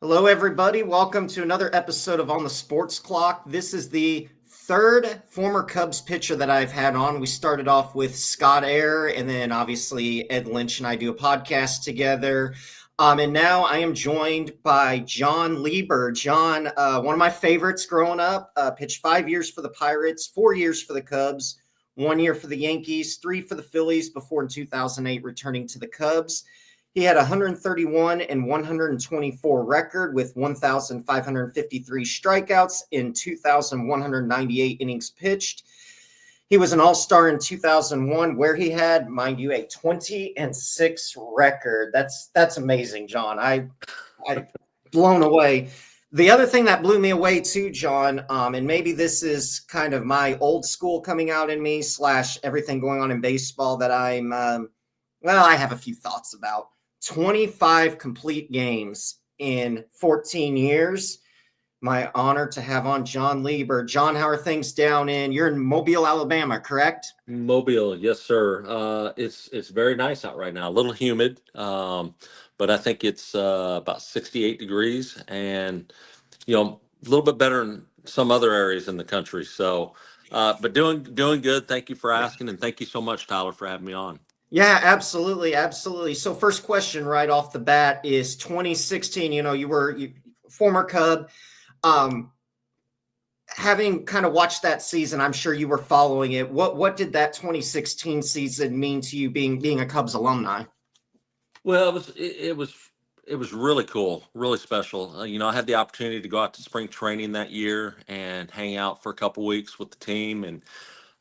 Hello, everybody. Welcome to another episode of On the Sports Clock. This is the third former Cubs pitcher that I've had on. We started off with Scott Air, and then obviously Ed Lynch and I do a podcast together. And now I am joined by Jon Lieber. Jon, one of my favorites growing up, pitched 5 years for the Pirates, 4 years for the Cubs, 1 year for the Yankees, 3 for the Phillies before in 2008 returning to the Cubs. He had 131 and 124 record with 1,553 strikeouts in 2,198 innings pitched. He was an all-star in 2001 where he had, mind you, a 20-6 record. That's amazing, Jon. I blown away. The other thing that blew me away too, Jon, and maybe this is kind of my old school coming out in me / everything going on in baseball that I have a few thoughts about. 25 complete games in 14 years. My honor to have on Jon Lieber. Jon, how are things you're in Mobile, Alabama, correct? Mobile, yes, sir. It's very nice out right now. A little humid, but I think it's about 68 degrees, and a little bit better in some other areas in the country. So, but doing good. Thank you for asking, and thank you so much, Tyler, for having me on. Yeah, absolutely. Absolutely. So first question right off the bat is 2016, you were former Cub. Having kind of watched that season, I'm sure you were following it. What did that 2016 season mean to you being a Cubs alumni? Well, it was really cool, really special. I had the opportunity to go out to spring training that year and hang out for a couple weeks with the team, and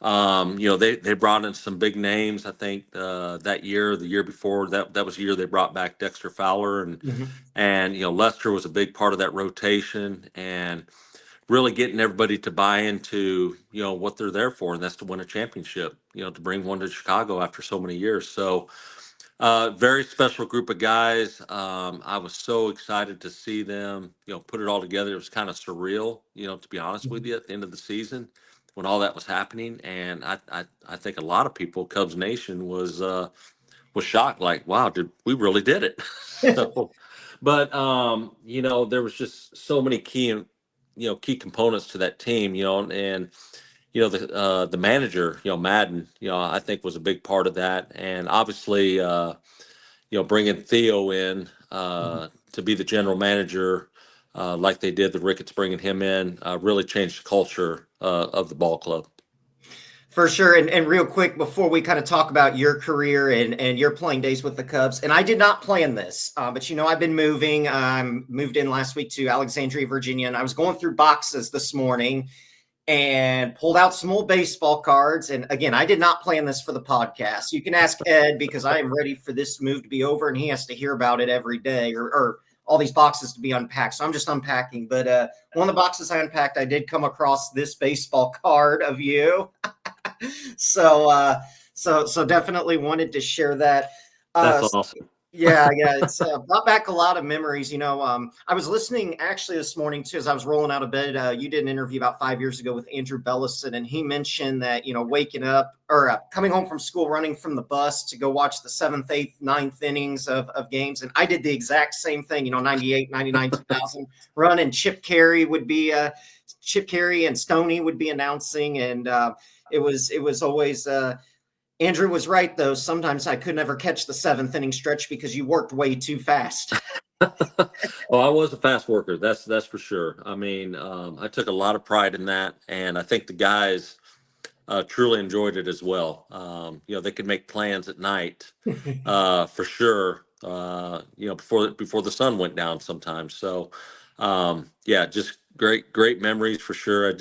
they brought in some big names. I think that year, the year before, that was the year they brought back Dexter Fowler, and Lester was a big part of that rotation, and really getting everybody to buy into what they're there for, and that's to win a championship. To bring one to Chicago after so many years. So very special group of guys. I was so excited to see them put it all together. It was kind of surreal, to be honest with you, at the end of the season when all that was happening. And I think a lot of people, Cubs Nation, was shocked, like, wow, we really did it. So, but there was just so many key components to that team, and the manager, Madden, I think was a big part of that. And obviously, bringing Theo in to be the general manager, like they did, the Ricketts bringing him in, really changed the culture of the ball club. For sure. And real quick, before we kind of talk about your career and your playing days with the Cubs, and I did not plan this, but I've been moving. Moved in last week to Alexandria, Virginia, and I was going through boxes this morning and pulled out some old baseball cards. And again, I did not plan this for the podcast. You can ask Ed, because I am ready for this move to be over and he has to hear about it every day, or all these boxes to be unpacked. So I'm just unpacking. But one of the boxes I unpacked, I did come across this baseball card of you. So definitely wanted to share that. That's awesome. Yeah, it's brought back a lot of memories. I was listening actually this morning too as I was rolling out of bed. You did an interview about 5 years ago with Andrew Bellison, and he mentioned that waking up or coming home from school, running from the bus to go watch the 7th, 8th, 9th innings of games, and I did the exact same thing. 98, 99, 2000 run, and Chip Carey and Stoney would be announcing, and it was always. Andrew was right, though. Sometimes I could never catch the 7th inning stretch because you worked way too fast. Well, I was a fast worker. That's for sure. I mean, I took a lot of pride in that, and I think the guys truly enjoyed it as well. They could make plans at night for sure. Before the sun went down sometimes. So, just great memories for sure.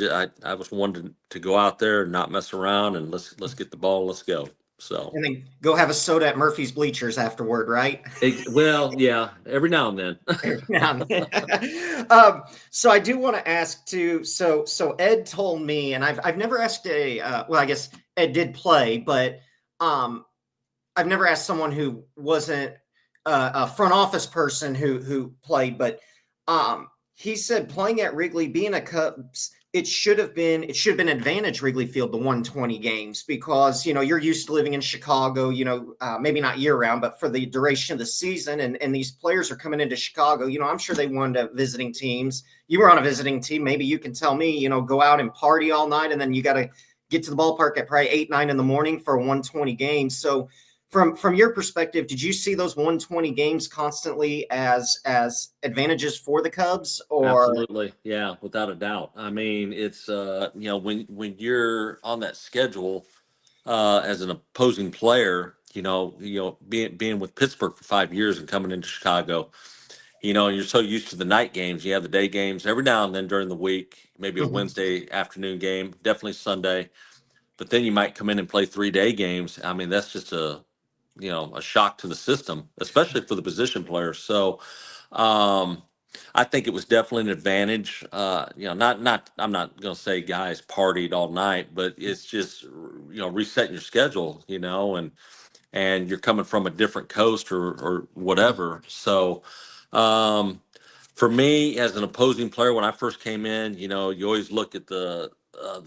I was wanting to go out there and not mess around, and let's get the ball, let's go. So, and then go have a soda at Murphy's Bleachers afterward, right? Yeah, every now and then. So I do want to ask too. So Ed told me, and I've never asked I guess Ed did play, but I've never asked someone who wasn't a front office person who played, but he said playing at Wrigley, being a Cubs it should have been advantage Wrigley Field the 120 games because you're used to living in Chicago, maybe not year round, but for the duration of the season, and these players are coming into Chicago. I'm sure they wanted to visiting teams. You were on a visiting team, maybe you can tell me, go out and party all night, and then you got to get to the ballpark at probably 8-9 in the morning for a 120 game. So from your perspective, did you see those 120 games constantly as advantages for the Cubs, or? Absolutely. Yeah, without a doubt. I mean, it's when you're on that schedule as an opposing player, being with Pittsburgh for 5 years and coming into Chicago, you're so used to the night games. You have the day games every now and then during the week, maybe a Mhm. Wednesday afternoon game, definitely Sunday, but then you might come in and play 3 day games. I mean, that's just a shock to the system, especially for the position players. So, um, I think it was definitely an advantage. Not I'm not going to say guys partied all night, but it's just resetting your schedule, and you're coming from a different coast or whatever. So, um, for me as an opposing player, when I first came in, you always look at the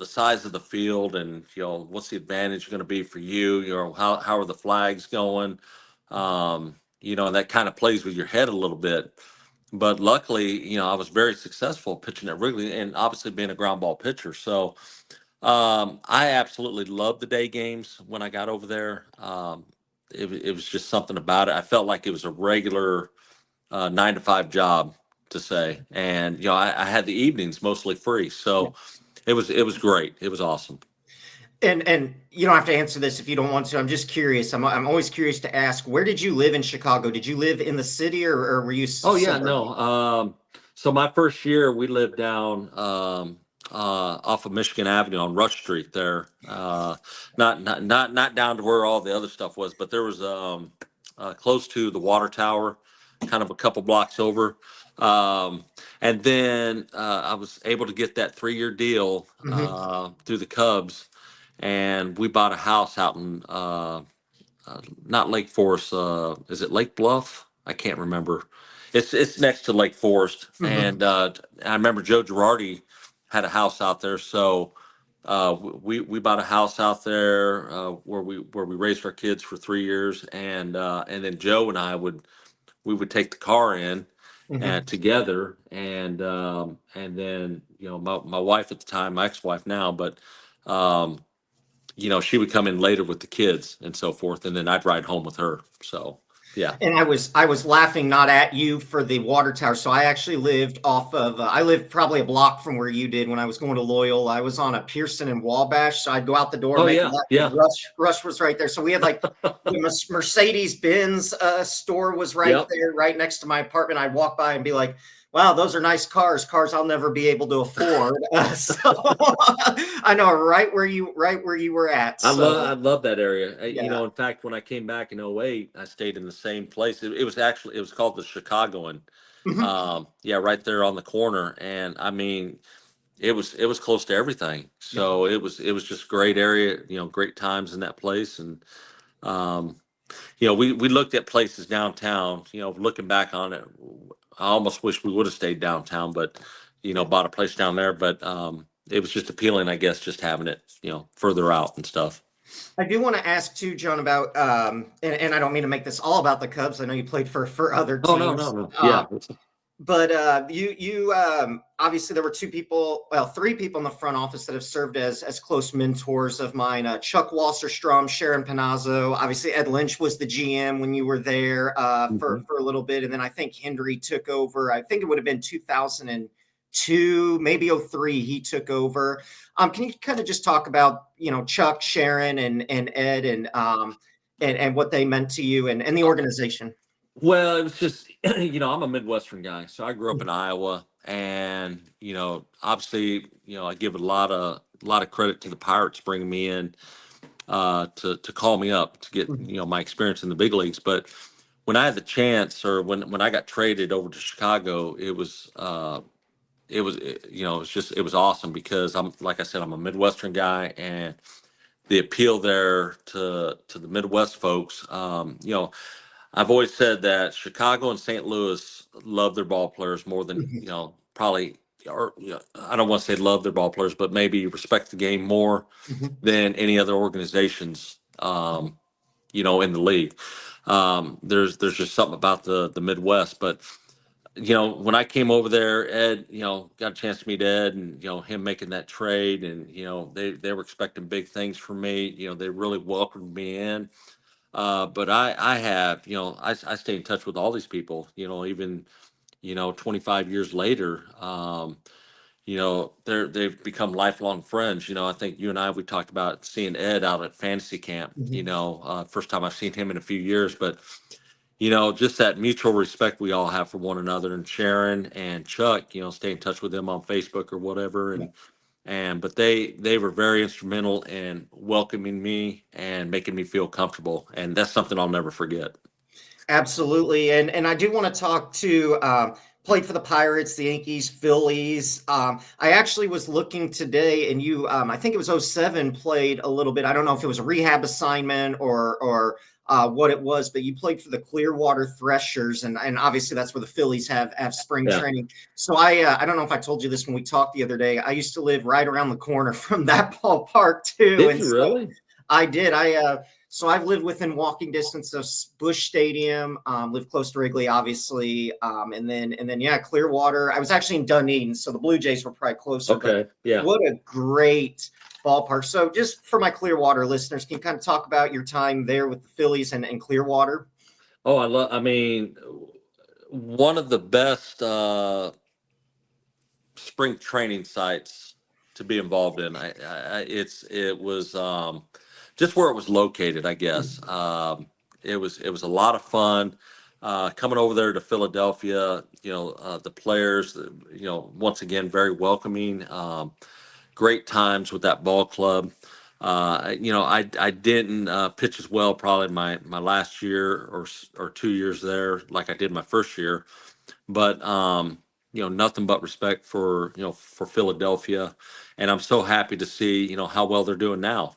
size of the field and what's the advantage going to be for you. How are the flags going? And that kind of plays with your head a little bit. But luckily, I was very successful pitching at Wrigley and obviously being a ground ball pitcher. So I absolutely loved the day games when I got over there. It was just something about it. I felt like it was a regular 9 to 5 job to say, and I had the evenings mostly free, so it was great. It was awesome. And you don't have to answer this if you don't want to. I'm just curious. I'm always curious to ask. Where did you live in Chicago? Did you live in the city, or were you Oh yeah, somewhere? no. So my first year, we lived down off of Michigan Avenue on Rush Street there. Not down to where all the other stuff was, but there was close to the water tower, kind of a couple blocks over. Um, and then I was able to get that 3 year deal Hmm. through the Cubs, and we bought a house out in not Lake Forest. Is it Lake Bluff? I can't remember. It's next to Lake Forest, Hmm. and I remember Joe Girardi had a house out there. So we bought a house out there where we raised our kids for 3 years, and then Joe and I we would take the car in Hmm. together, and then my wife at the time, my ex-wife now, but um, she would come in later with the kids and so forth, and then I'd ride home with her. So, yeah. And I was laughing not at you for the water tower. So I actually lived off of I lived probably a block from where you did when I was going to Loyal. I was on a Pearson and Wabash, so I'd go out the door, Oh make a yeah, left, and yeah, Rush was right there. So we had like the Mercedes Benz store was right yep. there, right next to my apartment. I'd walk by and be like, "Wow, those are nice cars I'll never be able to afford." So I know right where you were at. I So love that area. yeah. In fact, when I came back in '08, I stayed in the same place. It was called the Chicagoan. Mhm. Yeah, right there on the corner, and I mean, it was close to everything. Yeah. So it was just great area. Great times in that place, and um, we looked at places downtown. Looking back on it, I almost wish we would have stayed downtown, but bought a place down there. But it was just appealing, I guess, just having it, further out and stuff. I do want to ask too, John, about and I don't mean to make this all about the Cubs. I know you played for other Oh no, no, teams, no. Yeah. but you obviously there were three people in the front office that have served as close mentors of mine. Chuck Wasserstrom, Sharon Pannozzo. Obviously, Ed Lynch was the GM when you were there for Mhm. for a little bit, and then I think Hendry took over. I think it would have been 2002, maybe '03. He took over. Can you kind of just talk about Chuck, Sharon, and Ed, and what they meant to you and the organization? Well, it was just, I'm a Midwestern guy, so I grew up in Iowa, and obviously, I give a lot of credit to the Pirates bringing me in to call me up to get Mhm. my experience in the big leagues. But when I had the chance, or when I got traded over to Chicago, it was awesome because I'm, like I said, I'm a Midwestern guy, and the appeal there to the Midwest folks. I've always said that Chicago and St. Louis love their ball players more than Mhm. probably or I don't want to say love their ball players, but maybe respect the game more Mhm. than any other organizations, in the league. There's just something about the Midwest. But when I came over there, Ed, got a chance to meet Ed, and him making that trade, and they were expecting big things from me. They really welcomed me in. But I have, I stay in touch with all these people. Even 25 years later. They've become lifelong friends. I think you and I, we talked about seeing Ed out at fantasy camp, Mhm. first time I've seen him in a few years. But just that mutual respect we all have for one another. And Sharon and Chuck, stay in touch with them on Facebook or whatever. But they were very instrumental in welcoming me and making me feel comfortable, and that's something I'll never forget. Absolutely, and I do want to talk to played for the Pirates, the Yankees, Phillies. I actually was looking today, and you, I think it was '07, played a little bit. I don't know if it was a rehab assignment or what it was, but you played for the Clearwater Threshers, and obviously that's where the Phillies have spring Yeah. training. So I don't know if I told you this when we talked the other day. I used to live right around the corner from that ballpark too, Did and you so really? I did. So I've lived within walking distance of Busch Stadium, lived close to Wrigley, obviously, and then yeah, Clearwater. I was actually in Dunedin, so the Blue Jays were probably closer. But Okay. Yeah. what a great ballpark! So just for my Clearwater listeners, can you kind of talk about your time there with the Phillies and Clearwater? Oh, I mean, one of the best spring training sites to be involved in. It was just where it was located, I guess. It was a lot of fun. Coming over there to Philadelphia, the players, once again very welcoming. Great times with that ball club. I didn't pitch as well probably my last year or 2 years there like I did my first year, but nothing but respect for Philadelphia, and I'm so happy to see how well they're doing now.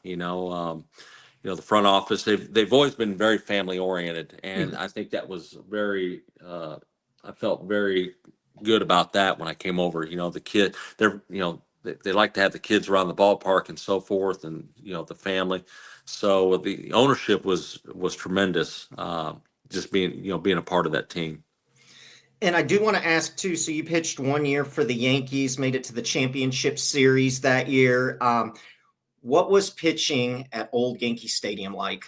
The front office, they've always been very family oriented, and I think that was very I felt very good about that when I came over. The kid, they like to have the kids around the ballpark and so forth, and the family. So the ownership was tremendous. Just being a part of that team. And I do want to ask too. So you pitched 1 year for the Yankees, made it to the championship series that year. What was pitching at Old Yankee Stadium like?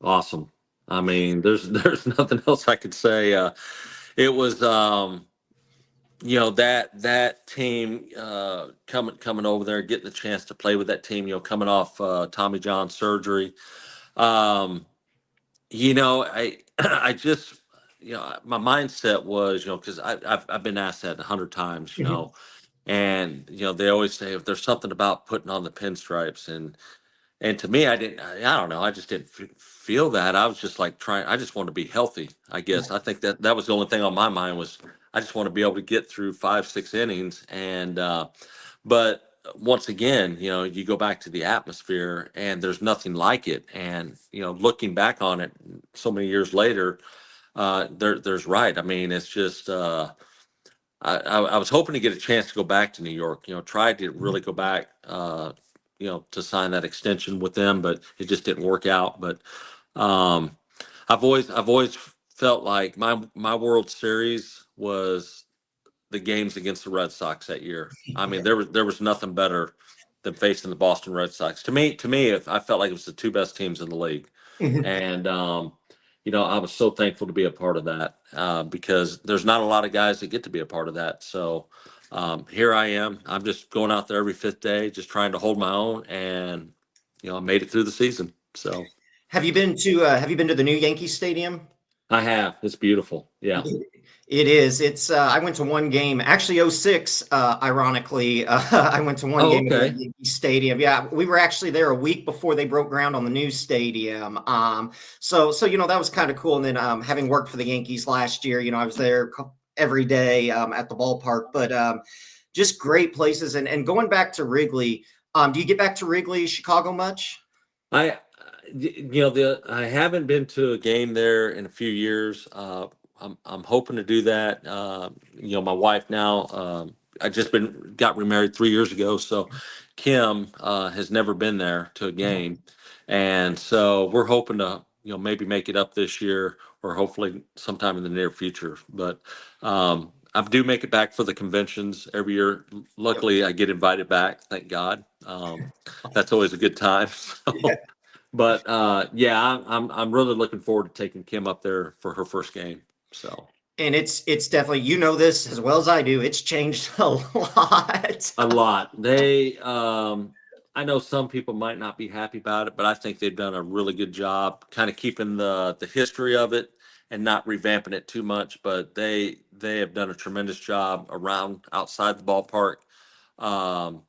Awesome. I mean, there's nothing else I could say. It was that team coming over there, getting the chance to play with that team. Coming off Tommy John surgery. Um, I I just my mindset was because I've been asked that 100 times. Mhm. And they always say if there's something about putting on the pinstripes, and to me, I don't know. I just didn't feel that. I was just like trying. I just wanted to be healthy. I guess I think that was the only thing on my mind was I just want to be able to get through 5, 6 innings. But once again, you go back to the atmosphere, and there's nothing like it. And looking back on it so many years later, there's right. I mean, it's just. I was hoping to get a chance to go back to New York. Tried to really go back. To sign that extension with them, but it just didn't work out. But um, I've always felt like my World Series was the games against the Red Sox that year. I mean, there was nothing better than facing the Boston Red Sox. To me, I felt like it was the two best teams in the league, Mhm. and I was so thankful to be a part of that because there's not a lot of guys that get to be a part of that. So here I am. I'm just going out there every fifth day, just trying to hold my own, and I made it through the season. So Have you been to the new Yankee Stadium? I have. It's beautiful. Yeah. It is. It's I went to one game, actually '06, ironically. I went to one Oh, game at Old okay. Yankee Stadium. Yeah, we were actually there a week before they broke ground on the new stadium. So that was kind of cool. And then having worked for the Yankees last year, I was there every day at the ballpark. But just great places. And going back to Wrigley, do you get back to Wrigley, Chicago much? I, I haven't been to a game there in a few years. I'm hoping to do that. My wife now got remarried 3 years ago, so Kim has never been there to a game, and so we're hoping to maybe make it up this year or hopefully sometime in the near future. But I do make it back for the conventions every year. Yep. Luckily, I get invited back. Thank God. That's always a good time. Yeah. So, but yeah, I'm really looking forward to taking Kim up there for her first game. So. And it's definitely, this as well as I do. It's changed a lot. A lot. They, I know some people might not be happy about it, but I think they've done a really good job kind of keeping the history of it and not revamping it too much. But they have done a tremendous job around outside the ballpark, um,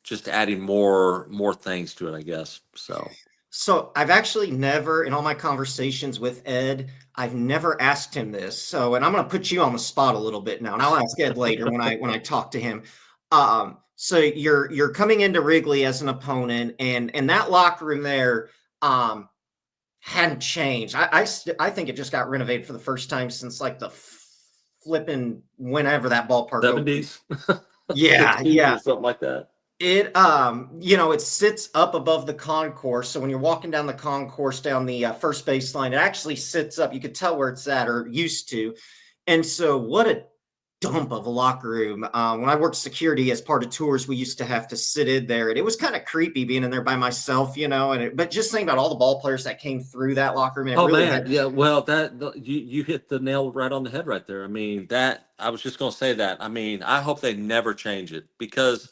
just adding more things to it, I guess. So So I've actually never, in all my conversations with Ed, I've never asked him this. So, and I'm going to put you on the spot a little bit now, and I'll ask Ed later when I talk to him. So you're coming into Wrigley as an opponent, and that locker room there hadn't changed. I think it just got renovated for the first time since like the flipping whenever that ballpark opened. 70s, Yeah, 60s, yeah. or something like that. It it sits up above the concourse. So when you're walking down the concourse down the first baseline, it actually sits up. You could tell where it's at or used to. And so what a dump of a locker room. When I worked security as part of tours, we used to have to sit in there, and it was kind of creepy being in there by myself, but just thinking about all the ball players that came through that locker room. It Oh really man, had. yeah. Well, you hit the nail right on the head right there. I mean, that I was just going to say that. I mean, I hope they never change it because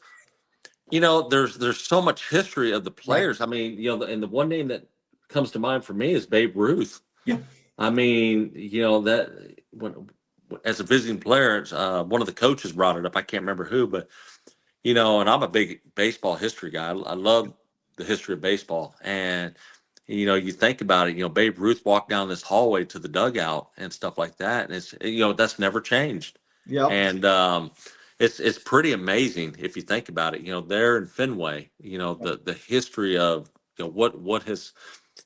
there's so much history of the Right. players. I mean, and the one name that comes to mind for me is Babe Ruth. Yeah. I mean, that when as a visiting player, one of the coaches brought it up. I can't remember who, but and I'm a big baseball history guy. I love the history of baseball, and you think about it. Babe Ruth walked down this hallway to the dugout and stuff like that, and it's that's never changed, Yep. and it's pretty amazing if you think about it. There in Fenway, the history of what has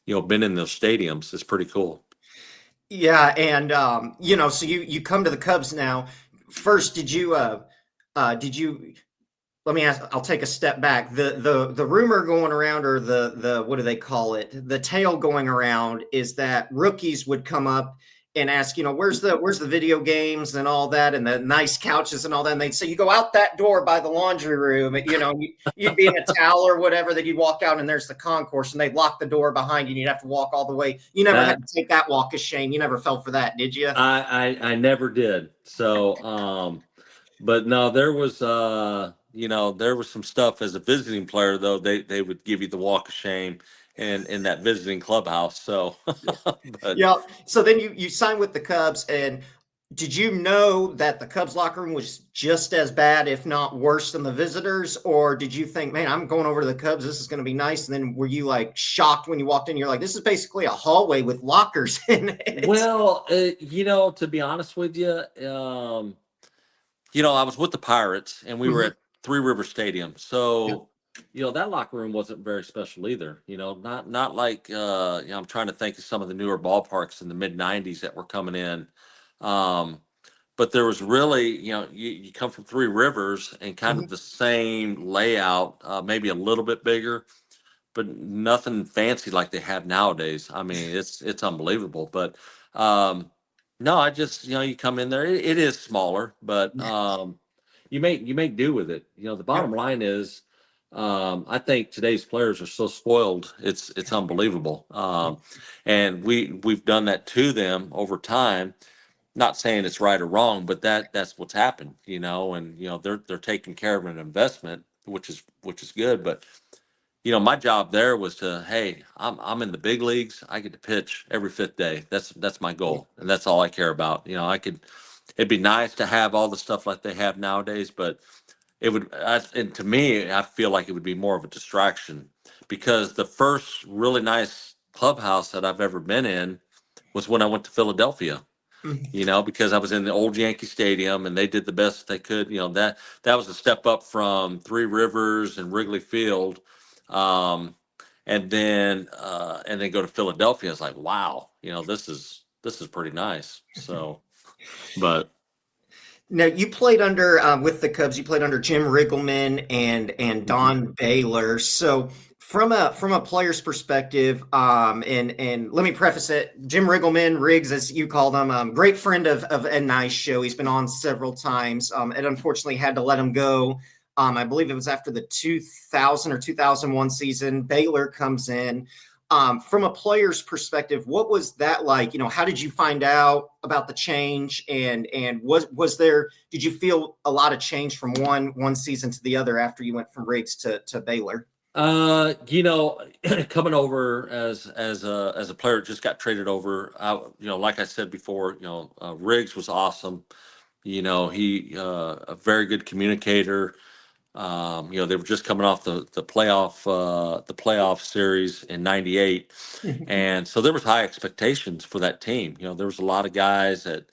been in those stadiums is pretty cool. Yeah, and so you come to the Cubs now. First, did you let me ask, I'll take a step back. The rumor going around, or the what do they call it? The tale going around is that rookies would come up and ask, where's the video games and all that, and the nice couches and all that. And they'd say, you go out that door by the laundry room, you'd be in a towel or whatever, that you'd walk out and there's the concourse, and they'd lock the door behind you and you'd have to walk all the way. You never had to take that walk of shame. You never fell for that, did you? I never did. So, but no, there was some stuff as a visiting player though. They would give you the walk of shame in that visiting clubhouse. So, but Yeah. So then you signed with the Cubs, and did you know that the Cubs locker room was just as bad, if not worse, than the visitors? Or did you think, man, I'm going over to the Cubs, this is going to be nice? And then were you like shocked when you walked in? You're like, this is basically a hallway with lockers in it. well, to be honest with you, I was with the Pirates and we were Mhm. at Three River Stadium. Yeah. So, that locker room wasn't very special either. Not like I'm trying to think of some of the newer ballparks in the mid '90s that were coming in. Um, but there was really, you come from Three Rivers and kind Mhm. of the same layout, maybe a little bit bigger, but nothing fancy like they have nowadays. I mean, it's unbelievable. But no, I just you come in there. It is smaller, but you make do with it. The Yeah. bottom line is, I think today's players are so spoiled. It's unbelievable, and we've done that to them over time. Not saying it's right or wrong, but that's what's happened, and they're taking care of an investment, which is good. But my job there was to, hey, I'm in the big leagues. I get to pitch every fifth day. That's my goal, and that's all I care about. It'd be nice to have all the stuff like they have nowadays, but and to me, I feel like it would be more of a distraction because the first really nice clubhouse that I've ever been in was when I went to Philadelphia. Mhm. Because I was in the old Yankee Stadium and they did the best they could. That was a step up from Three Rivers and Wrigley Field. Um, and then go to Philadelphia. It's like, wow, this is pretty nice. So, but Now you played under with the Cubs. You played under Jim Riggleman and Mhm. Don Baylor. So from a player's perspective, and let me preface it: Jim Riggleman, Riggs, as you call them, great friend of Ed and I's show. He's been on several times. Ed unfortunately had to let him go. I believe it was after the 2000 or 2001 season. Baylor comes in. From a player's perspective, what was that like? How did you find out about the change, and was there? Did you feel a lot of change from one season to the other after you went from Riggs to Baylor? You know, coming over as a player, just got traded over. Like I said before, Riggs was awesome. He a very good communicator. They were just coming off the playoff series in '98, and so there was high expectations for that team. There was a lot of guys that,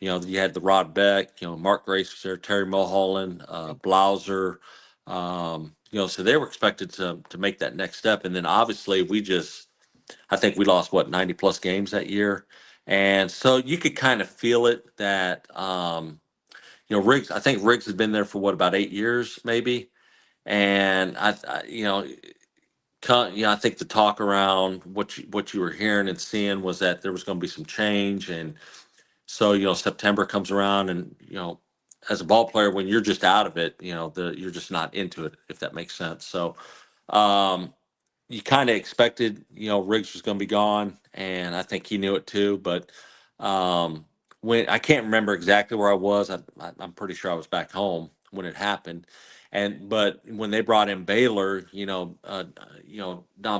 you had the Rod Beck, Mark Grace was there, Terry Mulholland, Blauser. So they were expected to make that next step, and then obviously I think we lost what 90 plus games that year, and so you could kind of feel it that. Riggs. I think Riggs has been there for what about 8 years, maybe, and I think the talk around what you were hearing and seeing was that there was going to be some change, and so September comes around, and as a ball player, when you're just out of it, you're just not into it, if that makes sense. So um, you kind of expected, Riggs was going to be gone, and I think he knew it too. But um, when I can't remember exactly where I was, I'm pretty sure I was back home when it happened. And but when they brought in Baylor, Don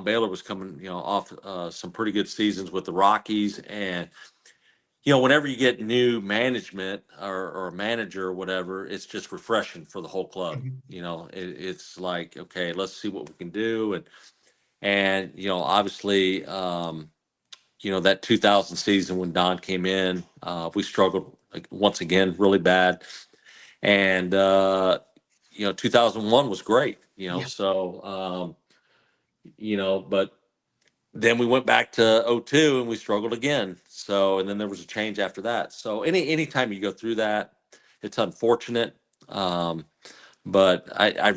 Baylor was coming, off some pretty good seasons with the Rockies, and whenever you get new management or a manager or whatever, it's just refreshing for the whole club. It's like, okay, let's see what we can do, and obviously, that 2000 season when Don came in, we struggled like, once again really bad, and 2001 was great. Yeah, But then we went back to '02 and we struggled again. So, and then there was a change after that. So anytime you go through that, it's unfortunate. Um, but I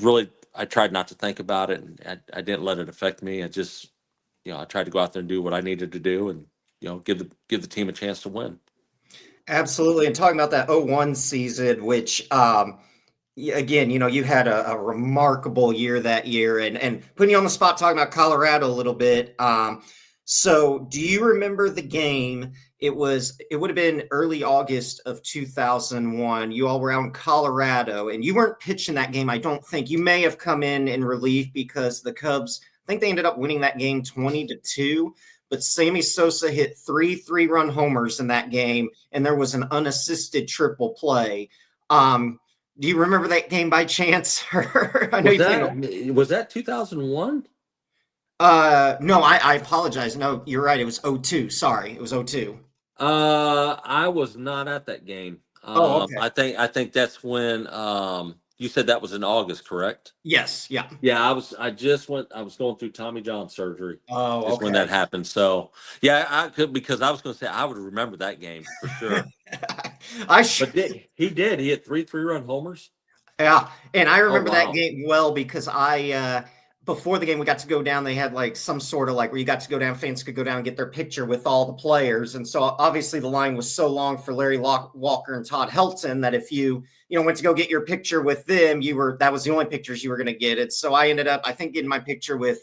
tried not to think about it, and I didn't let it affect me. I tried to go out there and do what I needed to do, and give the team a chance to win. absolutely. And talking about that '01 season, which again, you had a remarkable year that year, and putting you on the spot talking about Colorado a little bit. So do you remember the game? It would have been early August of 2001. You all were out in Colorado, and you weren't pitching that game. I don't think you may have come in relief because the Cubs. I think they ended up winning that game 20-2. But Sammy Sosa hit three-run homers in that game, and there was an unassisted triple play. Do you remember that game by chance? I know Was you played. that was that 2001? No, I apologize. No, you're right. It was '02. Sorry, it was '02. I was not at that game. Oh, okay. I think that's when you said that was in August, correct? Yes, yeah. Yeah, I just went. I was going through Tommy John surgery. Oh, Is when that okay. happened. So yeah, I could because I was going to say I would remember that game for sure. I sh- But did he hit three-run homers? Yeah, and I Oh remember that wow. game well because before the game we got to go down. They had like some sort of like where you got to go down. Fans could go down and get their picture with all the players, and so obviously the line was so long for Larry Walker and Todd Helton that if you went to go get your picture with them, that was the only pictures you were going to get. It. So I ended up I think getting my picture with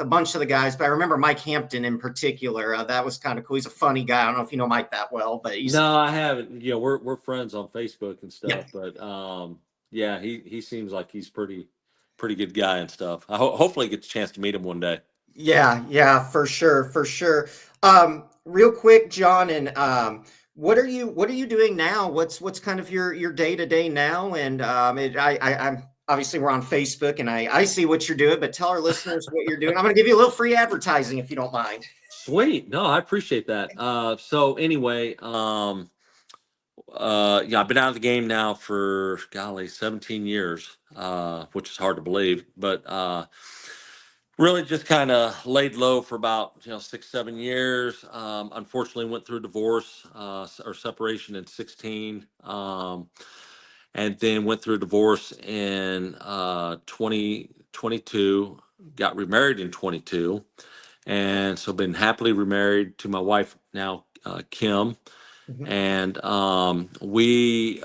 a bunch of the guys, but I remember Mike Hampton in particular. That was kind of cool. He's a funny guy. I don't know if you know Mike that well, but he's No, I haven't. We're friends on Facebook and yeah. stuff, but yeah, he seems like he's pretty good guy and stuff. Hopefully get a chance to meet him one day. Yeah, yeah, for sure, for sure. Real quick, John, and what are you doing now? What's kind of your day to day now? And I'm obviously we're on Facebook, and I see what you're doing, but tell our listeners what you're doing. I'm going to give you a little free advertising if you don't mind. Sweet. No, I appreciate that. So anyway, I've been out of the game now for golly 17 years, which is hard to believe, but Really just kind of laid low for about 6 7 years. Unfortunately went through divorce or separation in 16, and then went through a divorce in 2022, got remarried in 22, and so been happily remarried to my wife now, Kim. Mhm. And we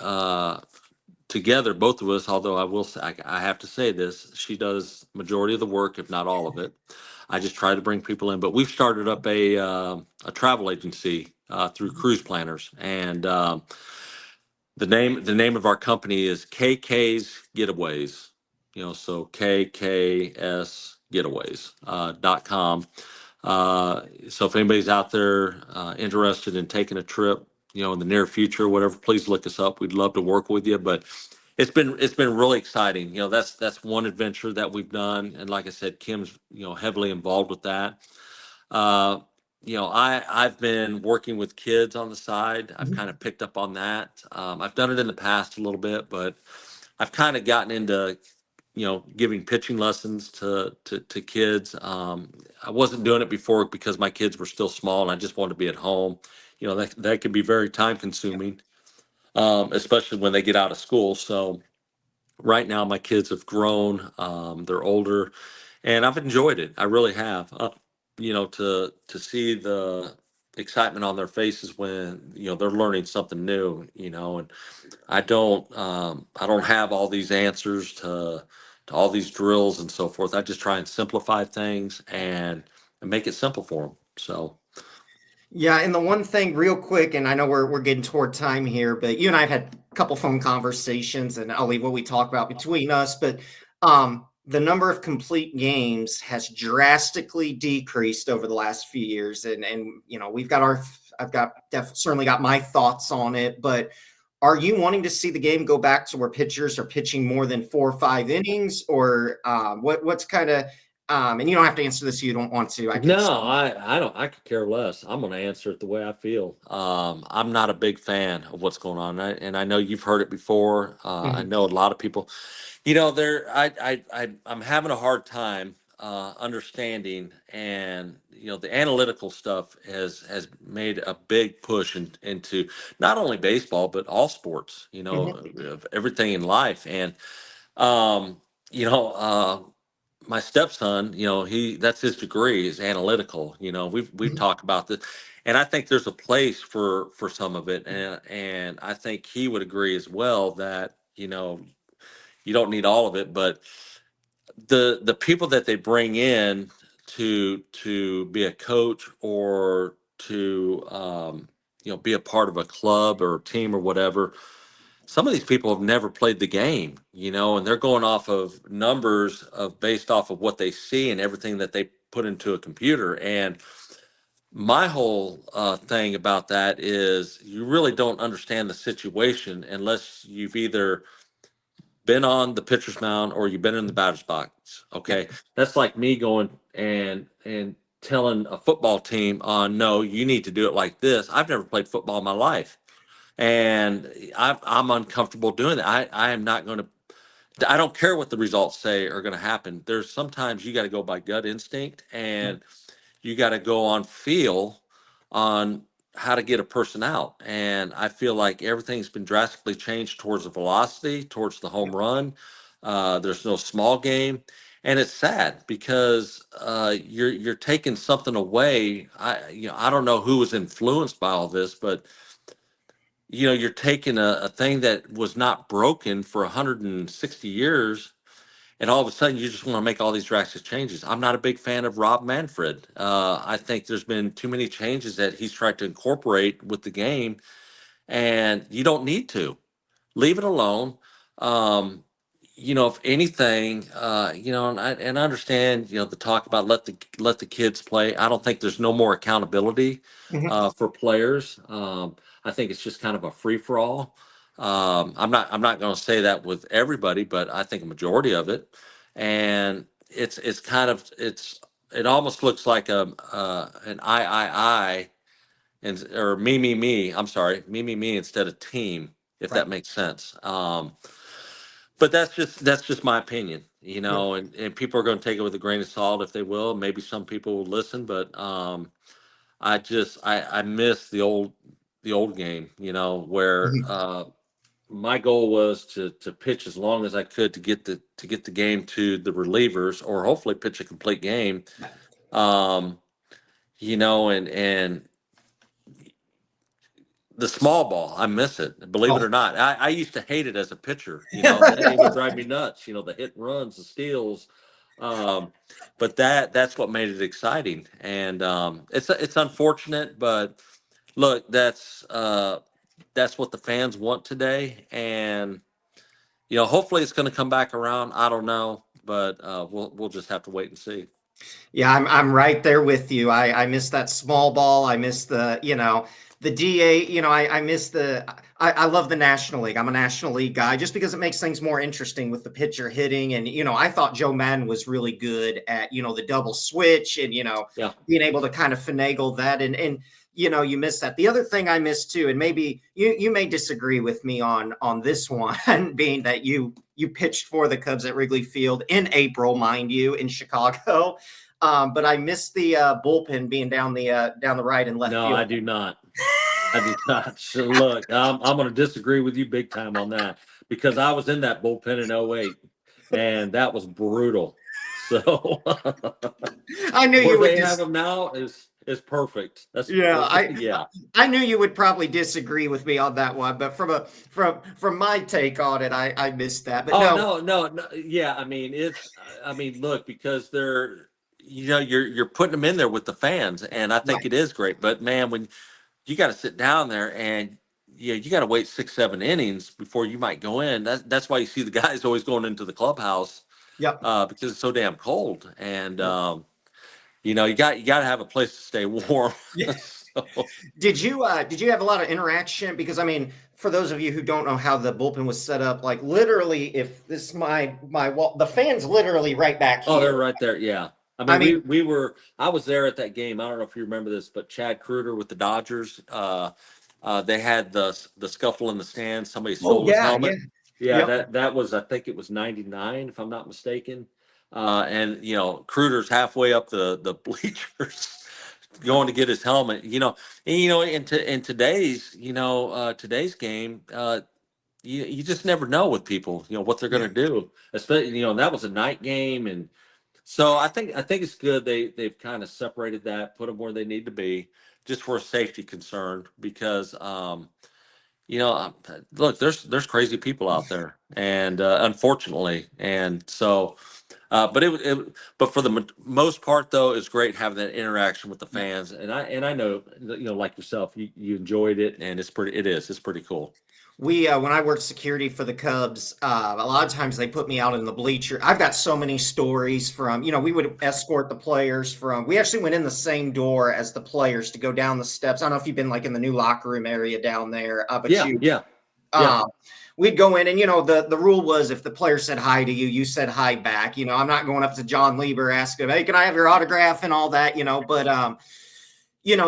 together, both of us, although I will say, I have to say this, she does majority of the work, if not all of it. I just try to bring people in, but we've started up a travel agency through Cruise Planners, and the name of our company is KK's Getaways. So KKS Getaways .com. So if anybody's out there interested in taking a trip, in the near future, whatever, please look us up. We'd love to work with you. But it's been really exciting. That's one adventure that we've done, and like I said, Kim's heavily involved with that. Uh, I've been working with kids on the side. I've Mhm. kind of picked up on that. I've done it in the past a little bit, but I've kind of gotten into giving pitching lessons to kids. I wasn't doing it before because my kids were still small and I just wanted to be at home. That can be very time consuming, especially when they get out of school. So right now my kids have grown, they're older, and I've enjoyed it. I really have. To see the excitement on their faces when they're learning something new. And I don't have all these answers to all these drills and so forth. I just try and simplify things and make it simple for them. So Yeah, and the one thing, real quick, and I know we're getting toward time here, but you and I have had a couple phone conversations, and I'll leave what we talk about between us. But the number of complete games has drastically decreased over the last few years, and we've got I've got certainly got my thoughts on it. But are you wanting to see the game go back to where pitchers are pitching more than 4 or 5 innings, or what's kind of and you don't have to answer this if you don't want to. I could. no, I don't. I could care less. I'm going to answer it the way I feel. I'm not a big fan of what's going on, and I know you've heard it before. I Mhm. know a lot of people. I'm having a hard time understanding, and the analytical stuff has made a big push into not only baseball but all sports. Mhm. Of everything in life, and um, you know. My stepson, he that's his degree is analytical. We've Mhm. talked about this, and I think there's a place for some of it, and I think he would agree as well that you don't need all of it, but the people that they bring in to be a coach or to be a part of a club or team or whatever, some of these people have never played the game, and they're going off of numbers of based off of what they see and everything that they put into a computer. And my whole thing about that is you really don't understand the situation unless you've either been on the pitcher's mound or you've been in the batter's box. Yep. Okay, that's like me going and telling a football team, no, you need to do it like this. I've never played football in my life, and I'm uncomfortable doing that. I am not going to. I don't care what the results say are going to happen. There's sometimes you got to go by gut instinct, Mhm. and you got to go on feel on how to get a person out. And I feel like everything's been drastically changed towards the velocity, towards the home Yep. run. There's no small game, and it's sad because you're taking something away. I don't know who was influenced by all this, but you're taking a thing that was not broken for 160 years, and all of a sudden you just want to make all these drastic changes. I'm not a big fan of Rob Manfred. I think there's been too many changes that he's tried to incorporate with the game, and you don't need to. Leave it alone. Um, if anything, and I understand, the talk about let the kids play. I don't think there's no more accountability Mhm. for players. I think it's just kind of a free for all. I'm not going to say that with everybody, but I think a majority of it, and it's kind of it almost looks like an I and or me. I'm sorry, me instead of team, if Right. that makes sense. But that's just my opinion. Yeah. and people are going to take it with a grain of salt if they will. Maybe some people will listen, but I miss the old game, where Mhm. my goal was to pitch as long as I could to get the game to the relievers, or hopefully pitch a complete game. Um, and the small ball, I miss it. Believe it Oh. or not, I used to hate it as a pitcher. It would drive me nuts. The hit and runs, the steals. Um, but that's what made it exciting. And it's unfortunate, but look, that's what the fans want today. And hopefully it's going to come back around. I don't know, but we'll just have to wait and see. Yeah, I'm right there with you. I miss that small ball. I miss the DA. I miss I love the National League. I'm a National League guy just because it makes things more interesting with the pitcher hitting. And I thought Joe Madden was really good at the double switch and Yeah. being able to kind of finagle that and you miss that. The other thing I miss too, and maybe you may disagree with me on this one, being that you pitched for the Cubs at Wrigley Field in April, mind you, in Chicago. But I missed the bullpen being down the right and left No, field. I do not. I do not. So look, I'm going to disagree with you big time on that, because I was in that bullpen in '08, and that was brutal. So I knew where you would they have just them now is perfect. yeah, Yeah. I knew you would probably disagree with me on that one, but from my take on it, I missed that. But Oh no, no, no, no. Yeah, I mean, look, because they're, you're putting them in there with the fans, and I think right. it is great. But man, when you got to sit down there and you got to wait 6, 7 innings before you might go in. That's why you see the guys always going into the clubhouse, Yep. because it's so damn cold, and Yep. you got to have a place to stay warm. Yeah. So, Did you have a lot of interaction? Because I mean, for those of you who don't know how the bullpen was set up, like literally, if this my wall, the fans literally right back oh, here. they're right there. Yeah. I I mean, mean, I was there at that game. I don't know if you remember this, but Chad Kruger with the Dodgers, they had the scuffle in the stands. Somebody oh stole his yeah, yeah, helmet. Yeah, yep, that was, I think it was '99, if I'm not mistaken. And Kruger's halfway up the bleachers, going to get his helmet. In today's game, you just never know with people. What they're going yeah. to do. Especially, that was a night game, and so I think it's good they've kind of separated that, put them where they need to be, just for a safety concern, because look, there's crazy people out there, and unfortunately, and so but for the most part though, it's great having that interaction with the Yeah. fans, and I know that, like yourself, you enjoyed it, and it's pretty cool. We when I worked security for the Cubs, a lot of times they put me out in the bleacher. I've got so many stories from, we would escort the players from. We actually went in the same door as the players to go down the steps. I don't know if you've been like in the new locker room area down there, but Yeah, you yeah, yeah. um, we'd go in and the rule was if the player said hi to you, you said hi back. I'm not going up to Jon Lieber asking, hey, can I have your autograph and all that, but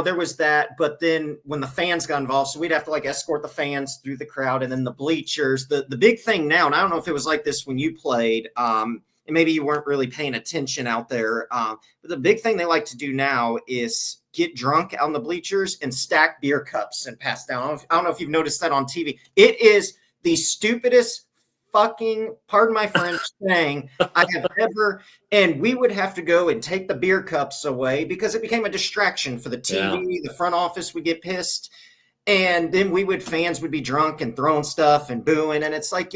there was that. But then when the fans got involved, so we'd have to like escort the fans through the crowd and then the bleachers. The big thing now, and I don't know if it was like this when you played, and maybe you weren't really paying attention out there, but the big thing they like to do now is get drunk on the bleachers and stack beer cups and pass down. I don't know if you've noticed that on TV. It is the stupidest fucking, pardon my French, thing I have ever. And we would have to go and take the beer cups away because it became a distraction for the Yeah. TV. The front office would get pissed. And then fans would be drunk and throwing stuff and booing. And it's like,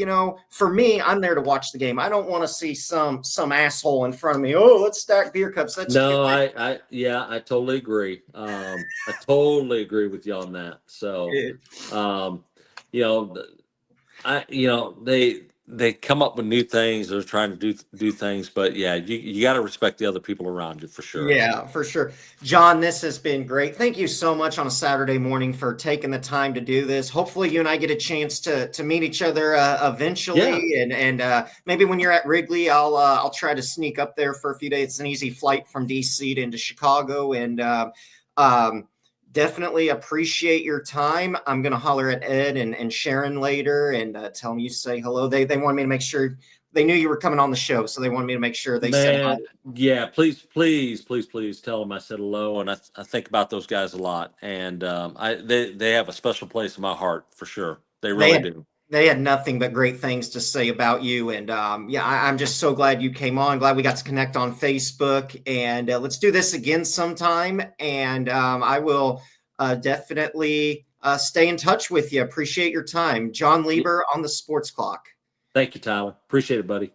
for me, I'm there to watch the game. I don't want to see some asshole in front of me. Oh, let's stack beer cups. That's No, yeah, I totally agree. I totally agree with you on that. So, it, um, you know, they come up with new things. They're trying to do things, but yeah, you got to respect the other people around you for sure. Yeah, for sure. John, this has been great. Thank you so much on a Saturday morning for taking the time to do this. Hopefully you and I get a chance to meet each other Yeah, eventually. And maybe when you're at Wrigley, I'll try to sneak up there for a few days. It's an easy flight from DC into Chicago. And um, Definitely appreciate your time. I'm going to holler at Ed and Sharon later and tell them you say hello. They wanted me to make sure they knew you were coming on the show, so they wanted me to make sure they said hi. Man, yeah, please tell them I said hello, and I think about those guys a lot, and they have a special place in my heart for sure. They They really had do. they had nothing but great things to say about you, and yeah, I'm just so glad you came on. Glad we got to connect on Facebook, and let's do this again sometime. And I will definitely stay in touch with you. Appreciate your time, Jon Yeah. Lieber on the Sports Clock. Thank you, Tyler. Appreciate it, buddy.